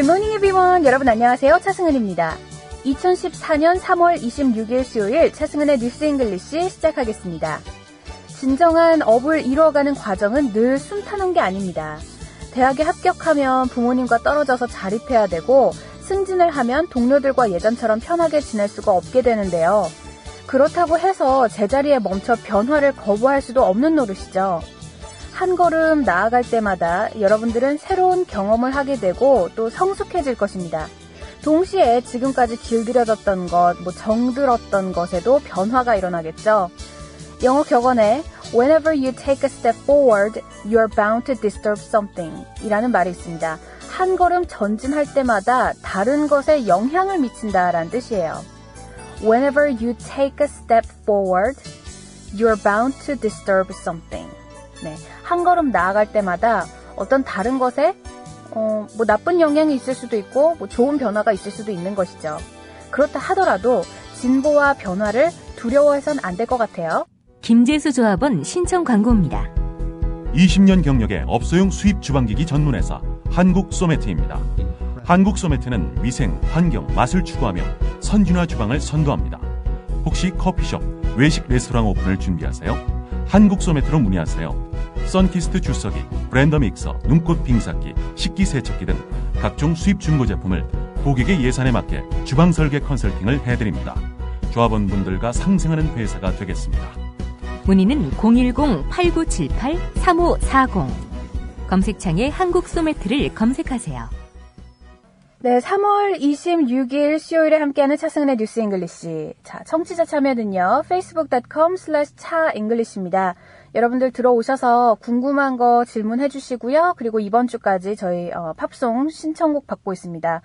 Good morning everyone. 여러분 안녕하세요. 차승은입니다. 2014년 3월 26일 수요일 차승은의 뉴스 잉글리시 시작하겠습니다. 진정한 업을 이루어가는 과정은 늘 숨타는 게 아닙니다. 대학에 합격하면 부모님과 떨어져서 자립해야 되고 승진을 하면 동료들과 예전처럼 편하게 지낼 수가 없게 되는데요. 그렇다고 해서 제자리에 멈춰 변화를 거부할 수도 없는 노릇이죠. 한 걸음 나아갈 때마다 여러분들은 새로운 경험을 하게 되고 또 성숙해질 것입니다. 동시에 지금까지 길들여졌던 것, 정들었던 것에도 변화가 일어나겠죠. 영어 격언에 Whenever you take a step forward, you're bound to disturb something 이라는 말이 있습니다. 한 걸음 전진할 때마다 다른 것에 영향을 미친다라는 뜻이에요. Whenever you take a step forward, you're bound to disturb something. 네, 한 걸음 나아갈 때마다 어떤 다른 것에 나쁜 영향이 있을 수도 있고 좋은 변화가 있을 수도 있는 것이죠. 그렇다 하더라도 진보와 변화를 두려워해선 안 될 것 같아요. 김재수 조합원 신청 광고입니다. 20년 경력의 업소용 수입 주방기기 전문회사 한국소매트입니다. 한국소매트는 위생, 환경, 맛을 추구하며 선진화 주방을 선도합니다. 혹시 커피숍, 외식 레스토랑 오픈을 준비하세요? 한국소매트로 문의하세요. 선키스트 주석기, 브랜더 믹서, 눈꽃 빙삭기, 식기세척기 등 각종 수입 중고 제품을 고객의 예산에 맞게 주방 설계 컨설팅을 해드립니다. 조합원분들과 상생하는 회사가 되겠습니다. 문의는 010-8978-3540. 검색창에 한국소매트를 검색하세요. 네, 3월 26일 수요일에 함께하는 차승은의 뉴스 잉글리시. 자, 청취자 참여는요. facebook.com/차잉글리시입니다. 여러분들 들어오셔서 궁금한 거 질문해 주시고요. 그리고 이번 주까지 저희 팝송 신청곡 받고 있습니다.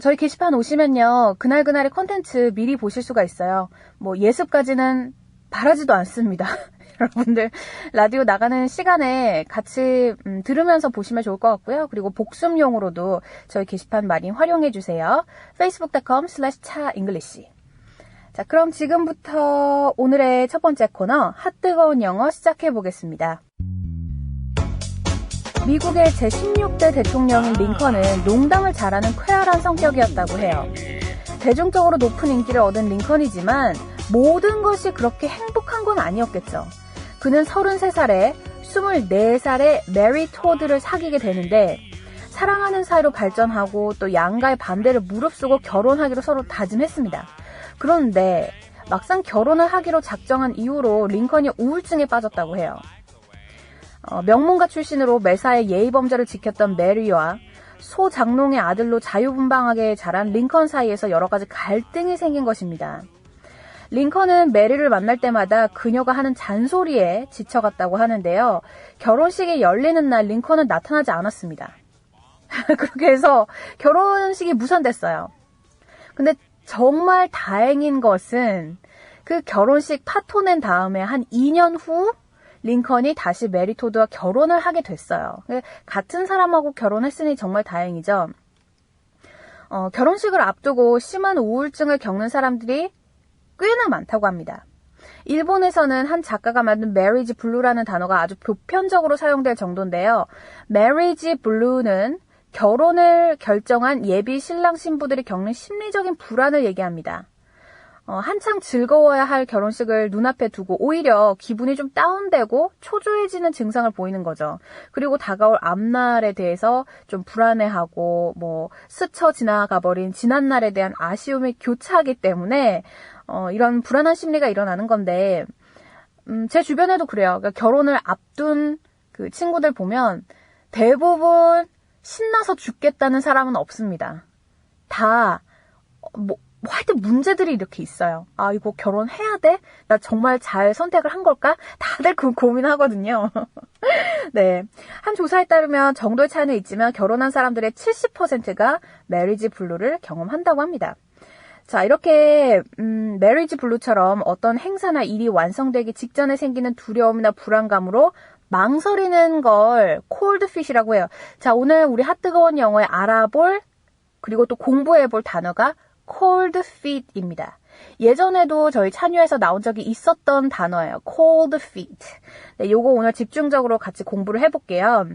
저희 게시판 오시면요. 그날그날의 콘텐츠 미리 보실 수가 있어요. 예습까지는 바라지도 않습니다. 여러분들 라디오 나가는 시간에 같이 들으면서 보시면 좋을 것 같고요. 그리고 복습용으로도 저희 게시판 많이 활용해 주세요. facebook.com/차잉글리시. 자, 그럼 지금부터 오늘의 첫 번째 코너 핫뜨거운 영어 시작해 보겠습니다. 미국의 제16대 대통령인 링컨은 농담을 잘하는 쾌활한 성격이었다고 해요. 대중적으로 높은 인기를 얻은 링컨이지만 모든 것이 그렇게 행복한 건 아니었겠죠. 그는 33살에 24살에 메리 토드를 사귀게 되는데 사랑하는 사이로 발전하고 또 양가의 반대를 무릅쓰고 결혼하기로 서로 다짐했습니다. 그런데 막상 결혼을 하기로 작정한 이후로 링컨이 우울증에 빠졌다고 해요. 명문가 출신으로 매사에 예의범절을 지켰던 메리와 소장농의 아들로 자유분방하게 자란 링컨 사이에서 여러 가지 갈등이 생긴 것입니다. 링컨은 메리를 만날 때마다 그녀가 하는 잔소리에 지쳐갔다고 하는데요. 결혼식이 열리는 날 링컨은 나타나지 않았습니다. 그렇게 해서 결혼식이 무산됐어요. 근데 정말 다행인 것은 그 결혼식 파토 낸 다음에 한 2년 후 링컨이 다시 메리 토드와 결혼을 하게 됐어요. 같은 사람하고 결혼했으니 정말 다행이죠. 결혼식을 앞두고 심한 우울증을 겪는 사람들이 꽤나 많다고 합니다. 일본에서는 한 작가가 만든 marriage blue라는 단어가 아주 보편적으로 사용될 정도인데요. marriage blue는 결혼을 결정한 예비 신랑 신부들이 겪는 심리적인 불안을 얘기합니다. 한창 즐거워야 할 결혼식을 눈앞에 두고 오히려 기분이 좀 다운되고 초조해지는 증상을 보이는 거죠. 그리고 다가올 앞날에 대해서 좀 불안해하고 스쳐 지나가버린 지난날에 대한 아쉬움이 교차하기 때문에 이런 불안한 심리가 일어나는 건데 제 주변에도 그래요. 그러니까 결혼을 앞둔 그 친구들 보면 대부분 신나서 죽겠다는 사람은 없습니다. 다 하여튼 문제들이 이렇게 있어요. 아, 이거 결혼해야 돼? 나 정말 잘 선택을 한 걸까? 다들 그 고민하거든요. 네. 한 조사에 따르면 정도의 차이는 있지만 결혼한 사람들의 70%가 메리지 블루를 경험한다고 합니다. 자, 이렇게 메리지 블루처럼 어떤 행사나 일이 완성되기 직전에 생기는 두려움이나 불안감으로 망설이는 걸 콜드핏이라고 해요. 자, 오늘 우리 핫뜨거운 영어에 알아볼 그리고 또 공부해볼 단어가 cold feet입니다. 예전에도 저희 찬유에서 나온 적이 있었던 단어예요. cold feet. 네, 요거 오늘 집중적으로 같이 공부를 해볼게요.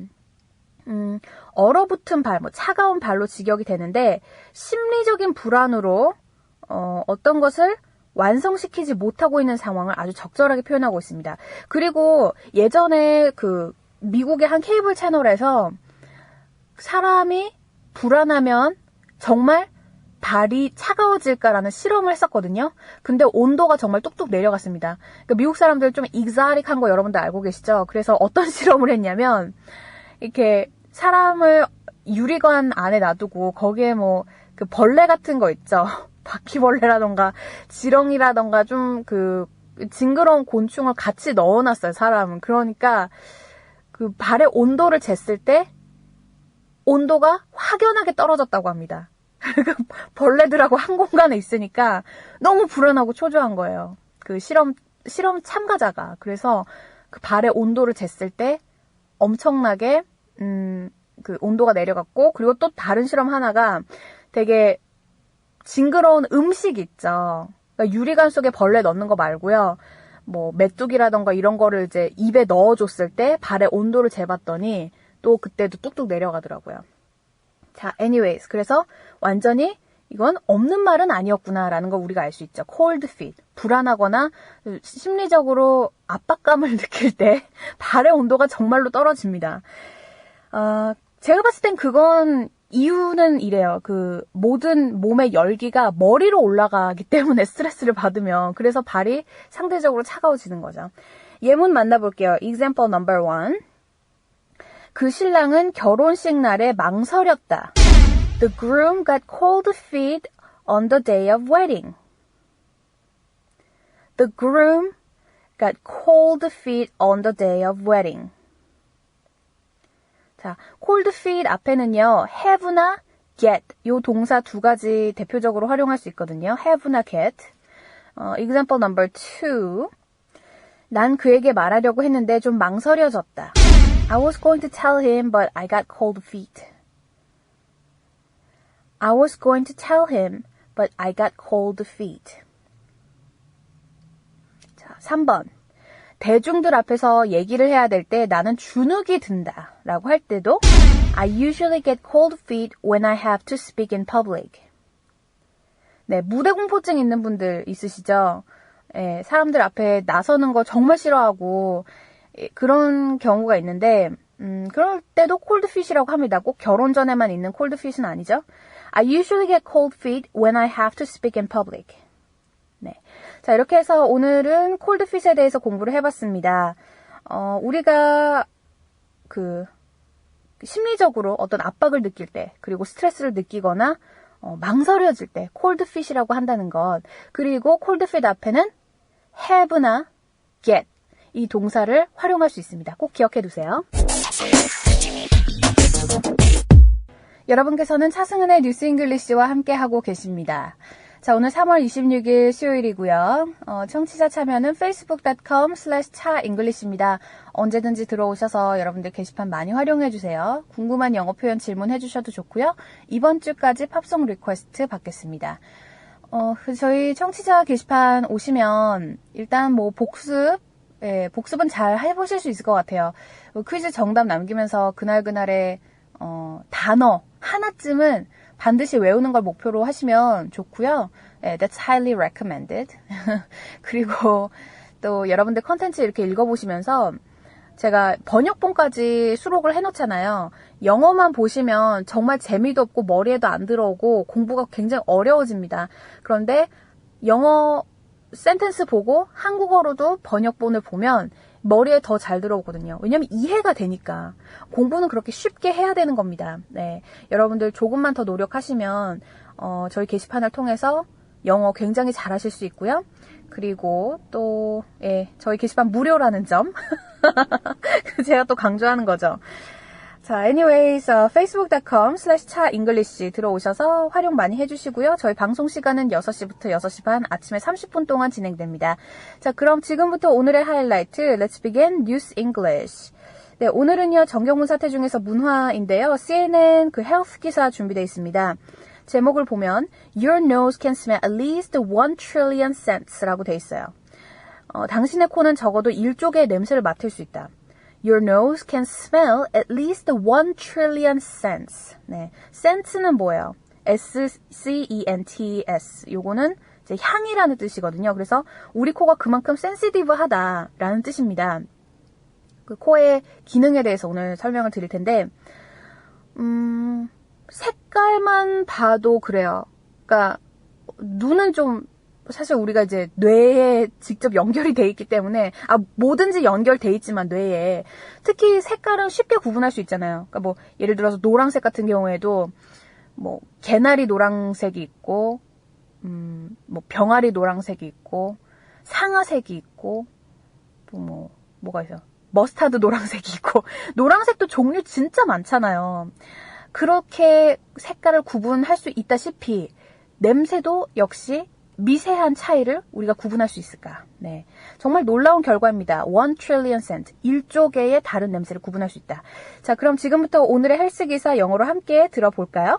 얼어붙은 발, 차가운 발로 직역이 되는데 심리적인 불안으로 어떤 것을 완성시키지 못하고 있는 상황을 아주 적절하게 표현하고 있습니다. 그리고 예전에 미국의 한 케이블 채널에서 사람이 불안하면 정말 발이 차가워질까라는 실험을 했었거든요. 근데 온도가 정말 뚝뚝 내려갔습니다. 그러니까 미국 사람들 좀 익사릭한 거 여러분들 알고 계시죠? 그래서 어떤 실험을 했냐면 이렇게 사람을 유리관 안에 놔두고 거기에 벌레 같은 거 있죠. 바퀴벌레라던가 지렁이라던가 좀 징그러운 곤충을 같이 넣어놨어요, 사람은. 그러니까 발의 온도를 쟀을 때 온도가 확연하게 떨어졌다고 합니다. 벌레들하고 한 공간에 있으니까 너무 불안하고 초조한 거예요. 실험 참가자가. 그래서 발의 온도를 쟀을 때 엄청나게 온도가 내려갔고, 그리고 또 다른 실험 하나가 되게 징그러운 음식 있죠. 그러니까 유리관 속에 벌레 넣는 거 말고요. 메뚜기라던가 이런 거를 이제 입에 넣어줬을 때 발의 온도를 재봤더니 또 그때도 뚝뚝 내려가더라고요. 자, anyways. 그래서 완전히 이건 없는 말은 아니었구나라는 걸 우리가 알 수 있죠. cold feet. 불안하거나 심리적으로 압박감을 느낄 때 발의 온도가 정말로 떨어집니다. 제가 봤을 땐 그건 이유는 이래요. 모든 몸의 열기가 머리로 올라가기 때문에 스트레스를 받으면, 그래서 발이 상대적으로 차가워지는 거죠. 예문 만나볼게요. example number 1. 그 신랑은 결혼식 날에 망설였다. The groom got cold feet on the day of wedding. The groom got cold feet on the day of wedding. 자, cold feet 앞에는요, have나 get, 요 동사 두 가지 대표적으로 활용할 수 있거든요. have나 get. example number 2. 난 그에게 말하려고 했는데 좀 망설여졌다. I was going to tell him, but I got cold feet. I was going to tell him, but I got cold feet. 자, 3번. 대중들 앞에서 얘기를 해야 될 때 나는 주눅이 든다 라고 할 때도 I usually get cold feet when I have to speak in public. 네, 무대 공포증 있는 분들 있으시죠? 예, 사람들 앞에 나서는 거 정말 싫어하고 그런 경우가 있는데 그럴 때도 cold feet이라고 합니다. 꼭 결혼 전에만 있는 cold feet은 아니죠. I usually get cold feet when I have to speak in public. 네. 자, 이렇게 해서 오늘은 cold feet에 대해서 공부를 해봤습니다. 우리가 심리적으로 어떤 압박을 느낄 때, 그리고 스트레스를 느끼거나 망설여질 때 cold feet이라고 한다는 것, 그리고 cold feet 앞에는 have나 get 이 동사를 활용할 수 있습니다. 꼭 기억해 두세요. 여러분께서는 차승은의 뉴스 잉글리시와 함께하고 계십니다. 자, 오늘 3월 26일 수요일이고요. 청취자 참여는 facebook.com/chaenglish입니다. 언제든지 들어오셔서 여러분들 게시판 많이 활용해 주세요. 궁금한 영어 표현 질문해 주셔도 좋고요. 이번 주까지 팝송 리퀘스트 받겠습니다. 저희 청취자 게시판 오시면 일단 복습은 잘 해보실 수 있을 것 같아요. 퀴즈 정답 남기면서 그날그날의 단어 하나쯤은 반드시 외우는 걸 목표로 하시면 좋고요. That's highly recommended. 그리고 또 여러분들 컨텐츠 이렇게 읽어보시면서 제가 번역본까지 수록을 해놓잖아요. 영어만 보시면 정말 재미도 없고 머리에도 안 들어오고 공부가 굉장히 어려워집니다. 그런데 영어 센텐스 보고 한국어로도 번역본을 보면 머리에 더 잘 들어오거든요. 왜냐면 이해가 되니까. 공부는 그렇게 쉽게 해야 되는 겁니다. 네, 여러분들 조금만 더 노력하시면 저희 게시판을 통해서 영어 굉장히 잘하실 수 있고요. 그리고 또 저희 게시판 무료라는 점 제가 또 강조하는 거죠. 자, anyways, facebook.com/chaenglish 들어오셔서 활용 많이 해주시고요. 저희 방송 시간은 6시부터 6시 반, 아침에 30분 동안 진행됩니다. 자, 그럼 지금부터 오늘의 하이라이트, Let's begin News English. 네, 오늘은요, 정경문 사태 중에서 문화인데요. CNN 헬스 기사 준비되어 있습니다. 제목을 보면 Your nose can smell at least 1 trillion scents 라고 되어 있어요. 당신의 코는 적어도 1조 개의 냄새를 맡을 수 있다. Your nose can smell at least 1 trillion scents. 네, scents는 뭐예요? S-C-E-N-T-S. 요거는 이제 향이라는 뜻이거든요. 그래서 우리 코가 그만큼 sensitive하다라는 뜻입니다. 그 코의 기능에 대해서 오늘 설명을 드릴 텐데, 색깔만 봐도 그래요. 그러니까 눈은 좀 사실 우리가 이제 뇌에 직접 연결이 돼 있기 때문에 뭐든지 연결돼 있지만 뇌에 특히 색깔은 쉽게 구분할 수 있잖아요. 그러니까 뭐 예를 들어서 노란색 같은 경우에도 뭐 개나리 노란색이 있고 뭐 병아리 노란색이 있고 상아색이 있고 또 뭐가 있어요? 머스타드 노란색이 있고 노란색도 종류 진짜 많잖아요. 그렇게 색깔을 구분할 수 있다시피 냄새도 역시 미세한 차이를 우리가 구분할 수 있을까? 네, 정말 놀라운 결과입니다. 1 trillion scent, 1조 개의 다른 냄새를 구분할 수 있다. 자, 그럼 지금부터 오늘의 헬스 기사 영어로 함께 들어볼까요?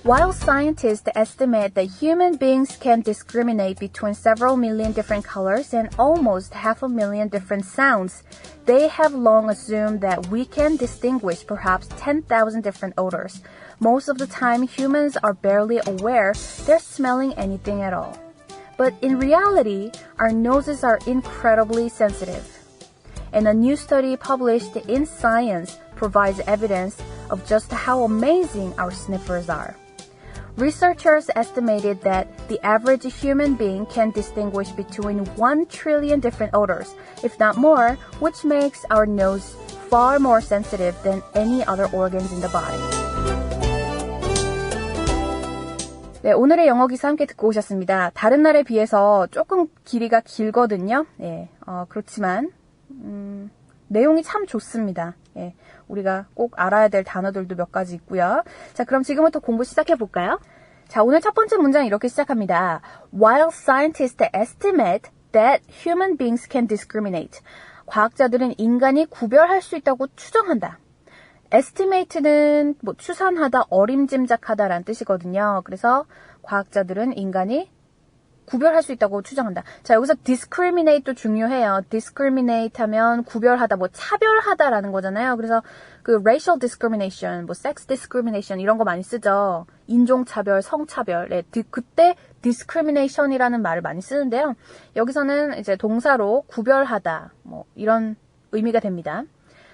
While scientists estimate that human beings can discriminate between several million different colors and almost 500,000 different sounds, they have long assumed that we can distinguish perhaps 10,000 different odors. Most of the time, humans are barely aware they're smelling anything at all. But in reality, our noses are incredibly sensitive. And a new study published in Science provides evidence of just how amazing our sniffers are. Researchers estimated that the average human being can distinguish between 1 trillion different odors, if not more, which makes our nose far more sensitive than any other organs in the body. 네, 오늘의 영어 기사 함께 듣고 오셨습니다. 다른 날에 비해서 조금 길이가 길거든요. 네, 그렇지만 내용이 참 좋습니다. 예, 우리가 꼭 알아야 될 단어들도 몇 가지 있고요. 자, 그럼 지금부터 공부 시작해 볼까요? 자, 오늘 첫 번째 문장 이렇게 시작합니다. While scientists estimate that human beings can discriminate. 과학자들은 인간이 구별할 수 있다고 추정한다. estimate는 뭐 추산하다, 어림짐작하다라는 뜻이거든요. 그래서 과학자들은 인간이 구별할 수 있다고 추정한다. 자, 여기서 discriminate도 중요해요. discriminate 하면 구별하다, 뭐 차별하다라는 거잖아요. 그래서 그 racial discrimination, 뭐 sex discrimination 이런 거 많이 쓰죠. 인종차별, 성차별. 네, 그때 discrimination이라는 말을 많이 쓰는데요. 여기서는 이제 동사로 구별하다, 뭐 이런 의미가 됩니다.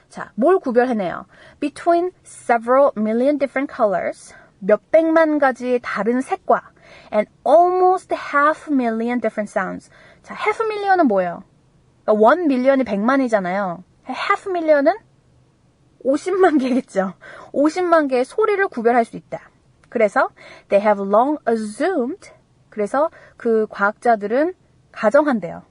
자, 뭘 구별해내요? Between several million different colors, 몇백만 가지의 다른 색과 and almost 500,000 different sounds. 자, 500,000은 뭐예요? 그러니까 1 million이 100만이잖아요. 500,000은 50만 개겠죠. 50만 개의 소리를 구별할 수 있다. 그래서 they have long assumed. 그래서 그 과학자들은 가정한대요.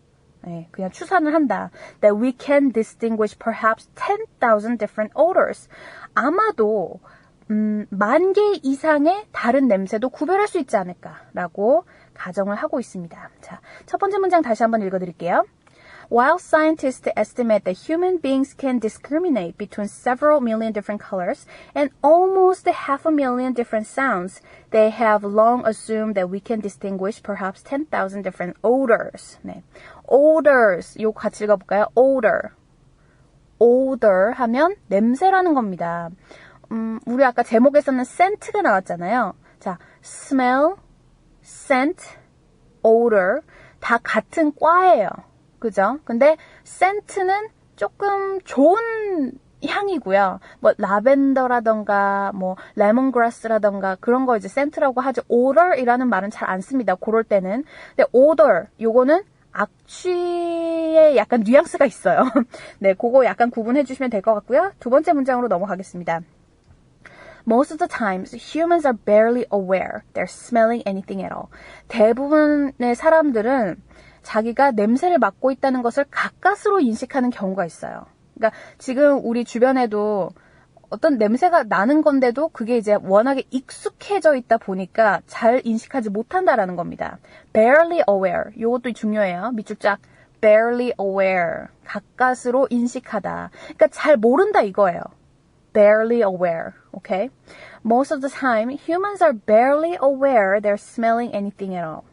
네, 그냥 추산을 한다. That we can distinguish perhaps 10,000 different odors. 아마도 10,000개 이상의 다른 냄새도 구별할 수 있지 않을까라고 가정을 하고 있습니다. 자, 첫 번째 문장 다시 한번 읽어드릴게요. While scientists estimate that human beings can discriminate between several million different colors and almost 500,000 different sounds, they have long assumed that we can distinguish perhaps 10,000 different odors. 네, odors, 이거 같이 읽어볼까요? odor. odor 하면 냄새라는 겁니다. 우리 아까 제목에서는 scent가 나왔잖아요. 자, smell, scent, odor 다 같은 과예요. 그죠? 근데 scent는 조금 좋은 향이고요. 뭐 라벤더라던가 뭐 레몬그라스라던가 그런 거 이제 scent라고 하죠. odor이라는 말은 잘 안 씁니다. 그럴 때는. 근데 odor 요거는 악취에 약간 뉘앙스가 있어요. 네, 그거 약간 구분해 주시면 될 것 같고요. 두 번째 문장으로 넘어가겠습니다. Most of the times, humans are barely aware they're smelling anything at all. 대부분의 사람들은 자기가 냄새를 맡고 있다는 것을 가까스로 인식하는 경우가 있어요. 그러니까 지금 우리 주변에도 어떤 냄새가 나는 건데도 그게 이제 워낙에 익숙해져 있다 보니까 잘 인식하지 못한다라는 겁니다. barely aware. 이것도 중요해요. 밑줄 쫙. barely aware. 가까스로 인식하다. 그러니까 잘 모른다 이거예요. barely aware. Okay? Most of the time, humans are barely aware they're smelling anything at all.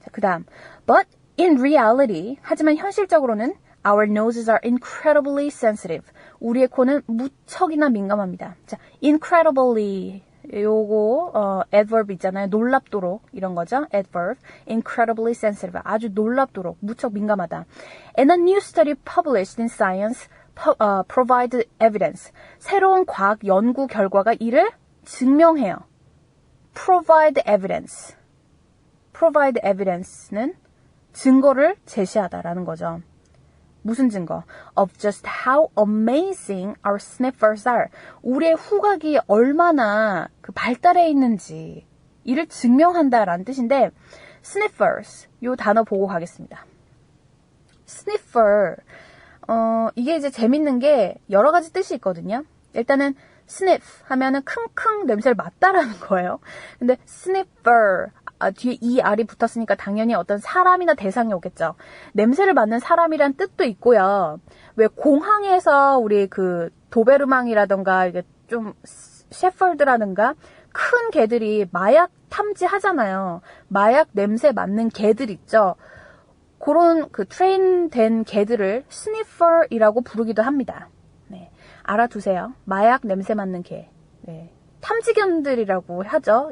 자, 그 다음. But in reality, 하지만 현실적으로는 our noses are incredibly sensitive. 우리의 코는 무척이나 민감합니다. 자, incredibly 요거 adverb 있잖아요. 놀랍도록 이런 거죠. adverb. incredibly sensitive. 아주 놀랍도록 무척 민감하다. And a new study published in Science provide evidence. 새로운 과학 연구 결과가 이를 증명해요. provide evidence. provide evidence는 증거를 제시하다라는 거죠. 무슨 증거? Of just how amazing our sniffers are. 우리의 후각이 얼마나 발달해 있는지 이를 증명한다라는 뜻인데 sniffers 요 단어 보고 가겠습니다. sniffer 이게 이제 재밌는 게 여러 가지 뜻이 있거든요. 일단은 sniff 하면은 킁킁 냄새를 맡다라는 거예요. 근데 sniffer 뒤에 ER이 붙었으니까 당연히 어떤 사람이나 대상이 오겠죠. 냄새를 맡는 사람이란 뜻도 있고요. 왜 공항에서 우리 그 도베르망이라던가 이게 좀 셰퍼드라든가 큰 개들이 마약 탐지하잖아요. 마약 냄새 맡는 개들 있죠. 그런 그 트레인된 개들을 스니퍼이라고 부르기도 합니다. 네, 알아두세요. 마약 냄새 맡는 개. 네. 탐지견들이라고 하죠.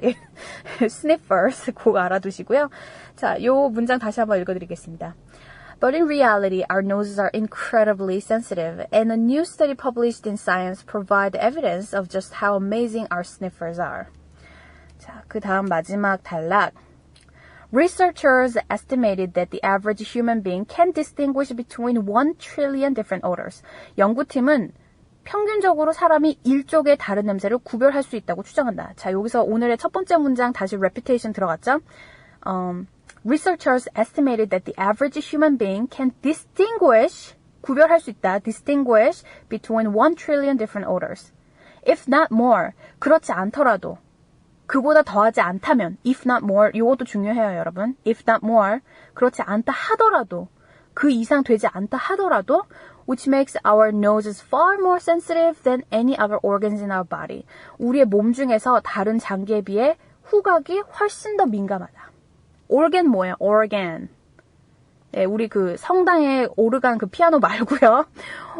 sniffers 꼭 알아두시고요. 자, 요 문장 다시 한번 읽어드리겠습니다. But in reality, our noses are incredibly sensitive, and a new study published in Science provide evidence of just how amazing our sniffers are. 자, 그 다음 마지막 단락. Researchers estimated that the average human being can distinguish between 1 trillion different odors. 연구팀은 평균적으로 사람이 1쪽의 다른 냄새를 구별할 수 있다고 추정한다. 자, 여기서 오늘의 첫 번째 문장 다시 repetition 들어갔죠? Researchers estimated that the average human being can distinguish, 구별할 수 있다, distinguish between 1 trillion different odors. If not more, 그렇지 않더라도, 그보다 더하지 않다면, if not more, 이것도 중요해요, 여러분. If not more, 그렇지 않다 하더라도, 그 이상 되지 않다 하더라도, which makes our noses far more sensitive than any other organs in our body. 우리의 몸 중에서 다른 장기에 비해 후각이 훨씬 더 민감하다. organ 뭐예요? organ. 네, 우리 그 성당의 오르간 그 피아노 말고요.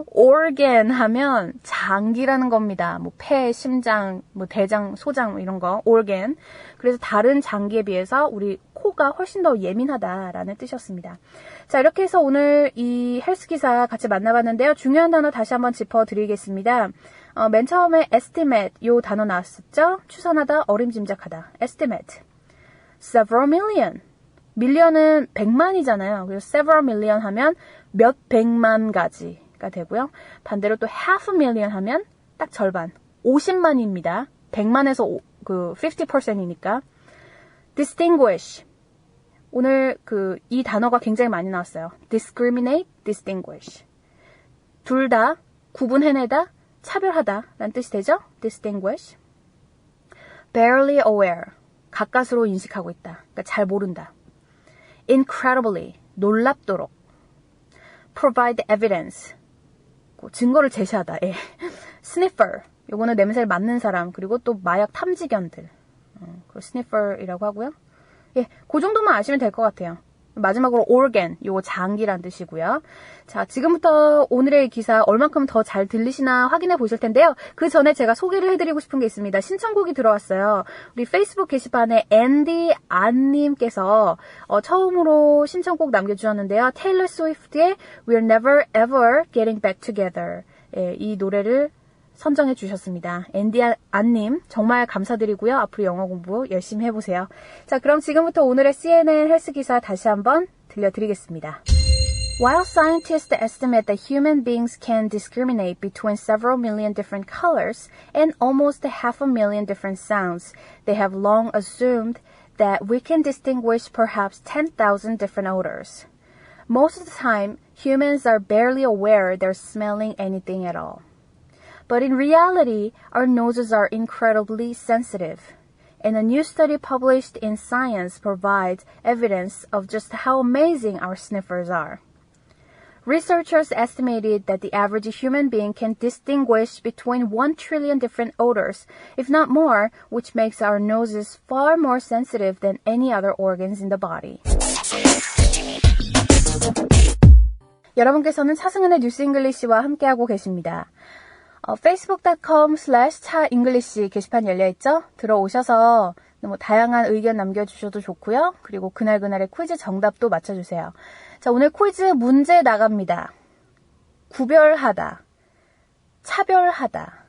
organ 하면 장기라는 겁니다. 뭐 폐, 심장, 뭐 대장, 소장 이런 거 organ. 그래서 다른 장기에 비해서 우리 코가 훨씬 더 예민하다라는 뜻이었습니다. 자, 이렇게 해서 오늘 이 헬스 기사 같이 만나봤는데요. 중요한 단어 다시 한번 짚어드리겠습니다. 맨 처음에 estimate 요 단어 나왔었죠? 추산하다, 어림짐작하다. estimate. several million. 밀리언은 100만이잖아요. 그래서 several million 하면 몇 백만 가지가 되고요. 반대로 또 half a million 하면 딱 절반. 50만입니다. 100만에서 그 50%이니까. distinguish. 오늘 이 단어가 굉장히 많이 나왔어요. discriminate, distinguish. 둘 다 구분해내다, 차별하다 라는 뜻이 되죠? distinguish. barely aware. 가까스로 인식하고 있다. 그러니까 잘 모른다. incredibly. 놀랍도록. provide evidence. 증거를 제시하다. 예. sniffer. 요거는 냄새를 맡는 사람. 그리고 또 마약 탐지견들. 그 sniffer이라고 하고요. 예, 그 정도만 아시면 될 것 같아요. 마지막으로 organ, 요거 장기란 뜻이고요. 자, 지금부터 오늘의 기사 얼만큼 더 잘 들리시나 확인해 보실 텐데요. 그 전에 제가 소개를 해드리고 싶은 게 있습니다. 신청곡이 들어왔어요. 우리 페이스북 게시판에 앤디 안님께서 처음으로 신청곡 남겨주셨는데요. 테일러 스위프트의 We're Never Ever Getting Back Together. 예, 이 노래를 선정해 주셨습니다. 앤디 안님 정말 감사드리고요. 앞으로 영어 공부 열심히 해보세요. 자, 그럼 지금부터 오늘의 CNN 헬스 기사 다시 한번 들려드리겠습니다. While scientists estimate that human beings can discriminate between several million different colors and almost 500,000 different sounds, they have long assumed that we can distinguish perhaps 10,000 different odors. Most of the time, humans are barely aware they're smelling anything at all. But in reality, our noses are incredibly sensitive, and a new study published in Science provides evidence of just how amazing our sniffers are. Researchers estimated that the average human being can distinguish between 1 trillion different odors, if not more, which makes our noses far more sensitive than any other organs in the body. 여러분께서는 차승은의 뉴스 잉글리시와 함께하고 계십니다. facebook.com/차잉글리시 게시판 열려있죠? 들어오셔서 뭐 다양한 의견 남겨주셔도 좋고요. 그리고 그날그날의 퀴즈 정답도 맞춰주세요. 자, 오늘 퀴즈 문제 나갑니다. 구별하다, 차별하다,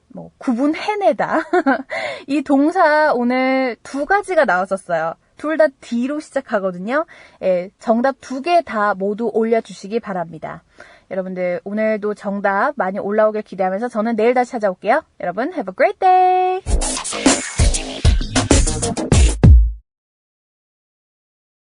뭐 구분해내다 이 동사 오늘 두 가지가 나왔었어요. 둘 다 D로 시작하거든요. 예, 정답 2개 다 모두 올려주시기 바랍니다. 여러분들 오늘도 정답 많이 올라오길 기대하면서 저는 내일 다시 찾아올게요. 여러분 have a great day!